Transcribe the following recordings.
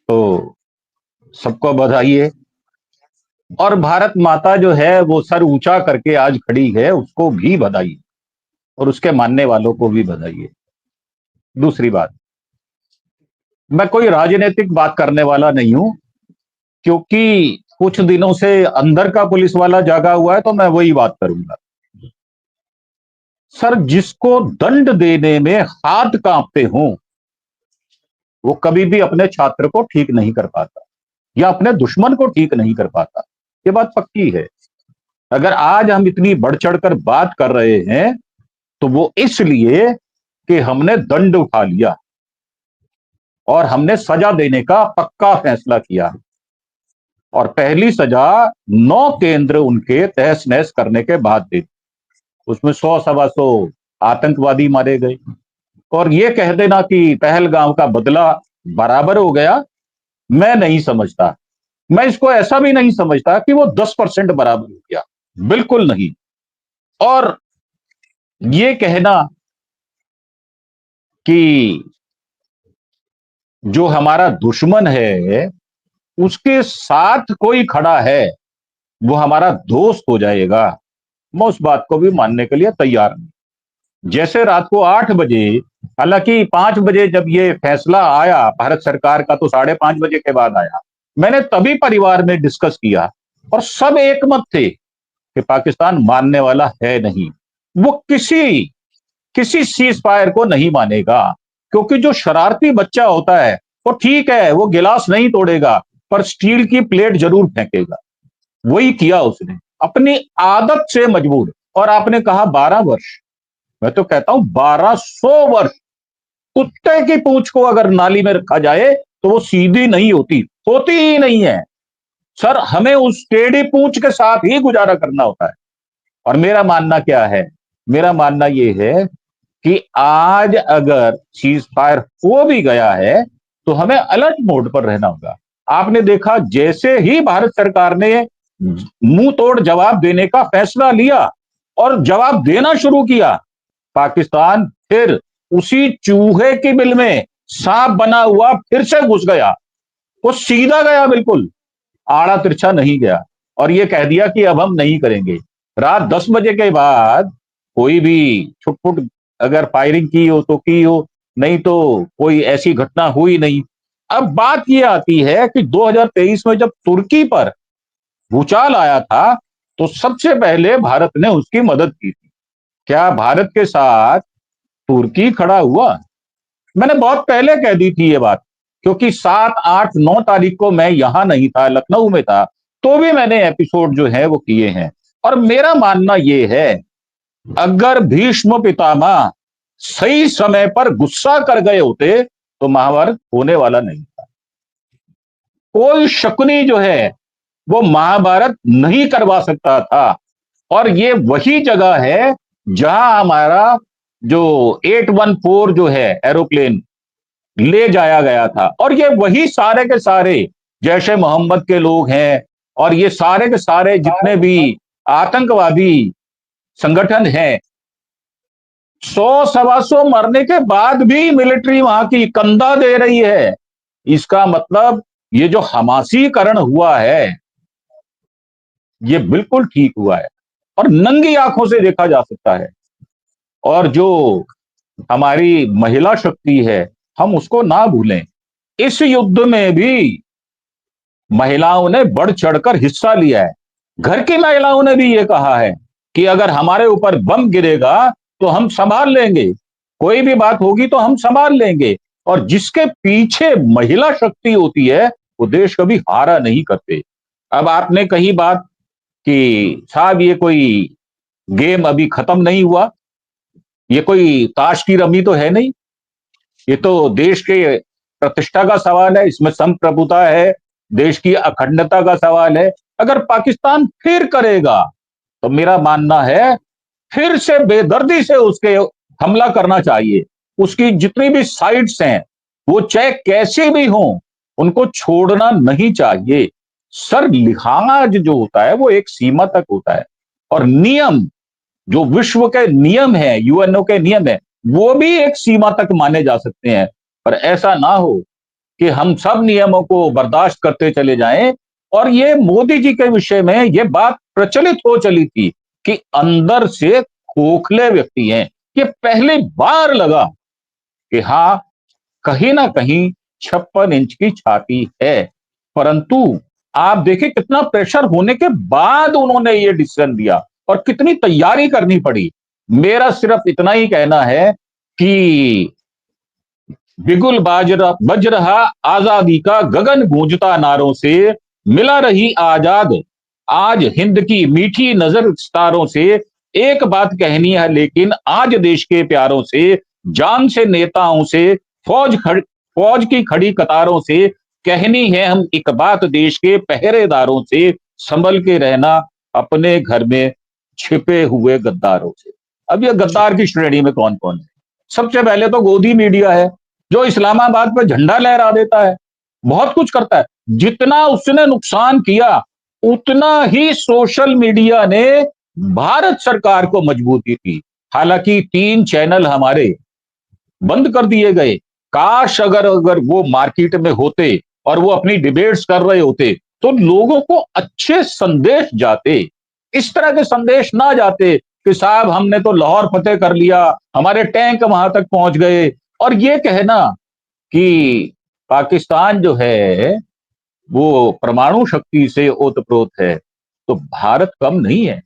तो सबको बधाई है। और भारत माता जो है वो सर ऊंचा करके आज खड़ी है, उसको भी बधाई है, और उसके मानने वालों को भी बधाई है। दूसरी बात, मैं कोई राजनीतिक बात करने वाला नहीं हूं, क्योंकि कुछ दिनों से अंदर का पुलिस वाला जागा हुआ है, तो मैं वही बात करूंगा। सर, जिसको दंड देने में हाथ कांपते हों, वो कभी भी अपने छात्र को ठीक नहीं कर पाता, या अपने दुश्मन को ठीक नहीं कर पाता। ये बात पक्की है। अगर आज हम इतनी बढ़ चढ़कर बात कर रहे हैं, तो वो इसलिए कि हमने दंड उठा लिया और हमने सजा देने का पक्का फैसला किया। और पहली सजा 9 केंद्र उनके तहस नहस करने के बाद दी। उसमें 100 सवा 100 आतंकवादी मारे गए। और ये कह देना कि पहलगाम का बदला बराबर हो गया, मैं नहीं समझता। मैं इसको ऐसा भी नहीं समझता कि वो 10% बराबर हो गया, बिल्कुल नहीं। और ये कहना कि जो हमारा दुश्मन है उसके साथ कोई खड़ा है, वो हमारा दोस्त हो जाएगा, मैं उस बात को भी मानने के लिए तैयार नहीं। जैसे रात को 8 बजे, हालांकि 5 बजे जब ये फैसला आया भारत सरकार का, तो 5:30 बजे के बाद आया, मैंने तभी परिवार में डिस्कस किया और सब एक मत थे कि पाकिस्तान मानने वाला है नहीं। वो किसी किसी सीज फायर को नहीं मानेगा, क्योंकि जो शरारती बच्चा होता है वो ठीक है, वो गिलास नहीं तोड़ेगा, पर स्टील की प्लेट जरूर फेंकेगा। वही किया उसने, अपनी आदत से मजबूर। और आपने कहा 12 वर्ष, मैं तो कहता हूं 1200 वर्ष। कुत्ते की पूंछ को अगर नाली में रखा जाए तो वो सीधी नहीं होती, होती ही नहीं है। सर, हमें उस टेढ़ी पूंछ के साथ ही गुजारा करना होता है। और मेरा मानना क्या है? मेरा मानना यह है कि आज अगर सीज फायर हो भी गया है, तो हमें अलर्ट मोड पर रहना होगा। आपने देखा, जैसे ही भारत सरकार ने मुंह तोड़ जवाब देने का फैसला लिया और जवाब देना शुरू किया, पाकिस्तान फिर उसी चूहे की बिल में सांप बना हुआ फिर से घुस गया। वो सीधा गया, बिल्कुल आड़ा तिरछा नहीं गया। और ये कह दिया कि अब हम नहीं करेंगे। रात 10 बजे के बाद कोई भी छुटपुट अगर फायरिंग की हो तो की हो, नहीं तो कोई ऐसी घटना हुई नहीं। अब बात यह आती है कि 2023 में जब तुर्की पर भूचाल आया था, तो सबसे पहले भारत ने उसकी मदद की थी। क्या भारत के साथ तुर्की खड़ा हुआ? मैंने बहुत पहले कह दी थी ये बात, क्योंकि 7, 8, 9 तारीख को मैं यहां नहीं था, लखनऊ में था, तो भी मैंने एपिसोड जो है वो किए हैं। और मेरा मानना यह है, अगर भीष्म पितामह सही समय पर गुस्सा कर गए होते तो महाभारत होने वाला नहीं था। कोई शकुनी जो है वो महाभारत नहीं करवा सकता था। और ये वही जगह है जहां हमारा जो 814 जो है एरोप्लेन ले जाया गया था। और ये वही सारे के सारे जैशे मोहम्मद के लोग हैं, और ये सारे के सारे जितने भी आतंकवादी संगठन हैं, 100 सवा 100 मरने के बाद भी मिलिट्री वहां की कंधा दे रही है। इसका मतलब ये जो हमासीकरण हुआ है, ये बिल्कुल ठीक हुआ है और नंगी आंखों से देखा जा सकता है। और जो हमारी महिला शक्ति है, हम उसको ना भूलें। इस युद्ध में भी महिलाओं ने बढ़ चढ़कर हिस्सा लिया है। घर की महिलाओं ने भी ये कहा है कि अगर हमारे ऊपर बम गिरेगा तो हम संभाल लेंगे, कोई भी बात होगी तो हम संभाल लेंगे। और जिसके पीछे महिला शक्ति होती है, वो देश कभी हारा नहीं करते। अब आपने कही बात कि साहब ये कोई गेम अभी खत्म नहीं हुआ, ये कोई ताश की रमी तो है नहीं, ये तो देश के प्रतिष्ठा का सवाल है, इसमें संप्रभुता है, देश की अखंडता का सवाल है। अगर पाकिस्तान फिर करेगा तो मेरा मानना है फिर से बेदर्दी से उसके हमला करना चाहिए। उसकी जितनी भी साइट्स हैं, वो चाहे कैसे भी हों, उनको छोड़ना नहीं चाहिए। सर, लिहाज जो होता है वो एक सीमा तक होता है, और नियम जो विश्व के नियम है, यूएनओ के नियम है, वो भी एक सीमा तक माने जा सकते हैं। पर ऐसा ना हो कि हम सब नियमों को बर्दाश्त करते चले जाएं। और ये मोदी जी के विषय में ये बात प्रचलित हो चली थी कि अंदर से खोखले व्यक्ति हैं। ये पहली बार लगा कि हाँ, कहीं ना कहीं 56 इंच की छाती है। परंतु आप देखिए कितना प्रेशर होने के बाद उन्होंने ये डिसीजन दिया और कितनी तैयारी करनी पड़ी। मेरा सिर्फ इतना ही कहना है कि बिगुल बज रहा आजादी का गगन गूंजता नारों से, मिला रही आजाद आज हिंद की मीठी नजर सितारों से। एक बात कहनी है लेकिन आज देश के प्यारों से, जान से नेताओं से, फौज की खड़ी कतारों से, कहनी है हम एक बात देश के पहरेदारों से, संभल के रहना अपने घर में छिपे हुए गद्दारों से। अब ये जी। गद्दार की श्रेणी में कौन कौन है? सबसे पहले तो गोदी मीडिया है, जो इस्लामाबाद पे झंडा लहरा देता है, बहुत कुछ करता है। जितना उसने नुकसान किया उतना ही सोशल मीडिया ने भारत सरकार को मजबूती दी। हालांकि 3 चैनल हमारे बंद कर दिए गए। काश अगर अगर वो मार्केट में होते और वो अपनी डिबेट्स कर रहे होते तो लोगों को अच्छे संदेश जाते। इस तरह के संदेश ना जाते कि साहब हमने तो लाहौर फतेह कर लिया, हमारे टैंक वहां तक पहुंच गए। और ये कहना कि पाकिस्तान जो है वो परमाणु शक्ति से ओतप्रोत है, तो भारत कम नहीं है।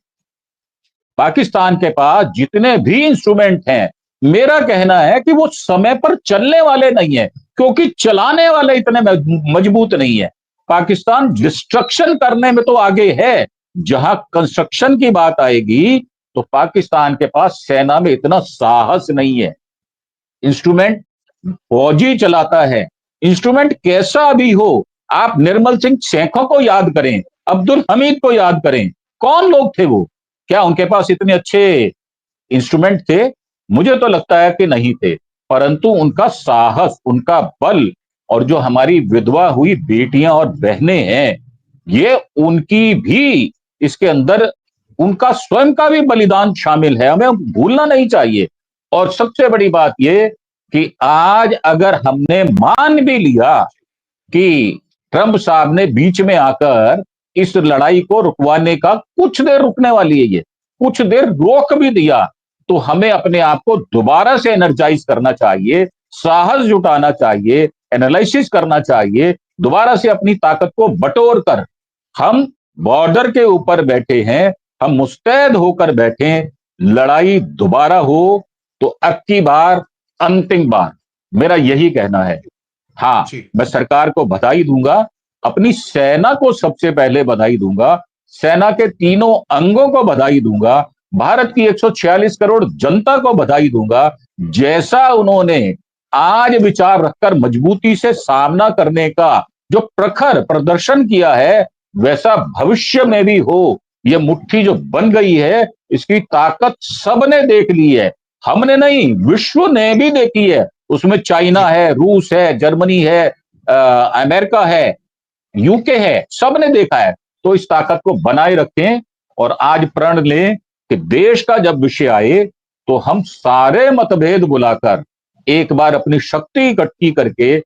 पाकिस्तान के पास जितने भी इंस्ट्रूमेंट हैं, मेरा कहना है कि वो समय पर चलने वाले नहीं है, क्योंकि चलाने वाले इतने मजबूत नहीं है। पाकिस्तान डिस्ट्रक्शन करने में तो आगे है, जहां कंस्ट्रक्शन की बात आएगी तो पाकिस्तान के पास सेना में इतना साहस नहीं है। इंस्ट्रूमेंट फौजी चलाता है, इंस्ट्रूमेंट कैसा भी हो। आप निर्मल सिंह सैखों को याद करें, अब्दुल हमीद को याद करें, कौन लोग थे वो? क्या उनके पास इतने अच्छे इंस्ट्रूमेंट थे? मुझे तो लगता है कि नहीं थे। परंतु उनका साहस, उनका बल, और जो हमारी विधवा हुई बेटियां और बहनें हैं, ये उनकी भी इसके अंदर उनका स्वयं का भी बलिदान शामिल है, हमें भूलना नहीं चाहिए। और सबसे बड़ी बात यह कि आज अगर हमने मान भी लिया कि ट्रंप साहब ने बीच में आकर इस लड़ाई को रुकवाने का, कुछ देर रुकने वाली है ये, कुछ देर रोक भी दिया, तो हमें अपने आप को दोबारा से एनर्जाइज करना चाहिए, साहस जुटाना चाहिए, एनालिसिस करना चाहिए, दोबारा से अपनी ताकत को बटोर कर। हम बॉर्डर के ऊपर बैठे हैं, हम मुस्तैद होकर बैठे, लड़ाई दोबारा हो तो अब की बार अंतिम बार, मेरा यही कहना है। हाँ, मैं सरकार को बधाई दूंगा, अपनी सेना को सबसे पहले बधाई दूंगा, सेना के तीनों अंगों को बधाई दूंगा, भारत की 146 करोड़ जनता को बधाई दूंगा। जैसा उन्होंने आज विचार रखकर मजबूती से सामना करने का जो प्रखर प्रदर्शन किया है, वैसा भविष्य में भी हो। ये मुट्ठी जो बन गई है, इसकी ताकत सबने देख ली है, हमने नहीं, विश्व ने भी देखी है। उसमें चाइना है, रूस है, जर्मनी है, अमेरिका है, यूके है, सबने देखा है। तो इस ताकत को बनाए रखें और आज प्रण लें कि देश का जब विषय आए तो हम सारे मतभेद बुलाकर एक बार अपनी शक्ति इकट्ठी करके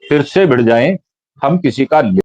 फिर से भिड़ जाएं। हम किसी का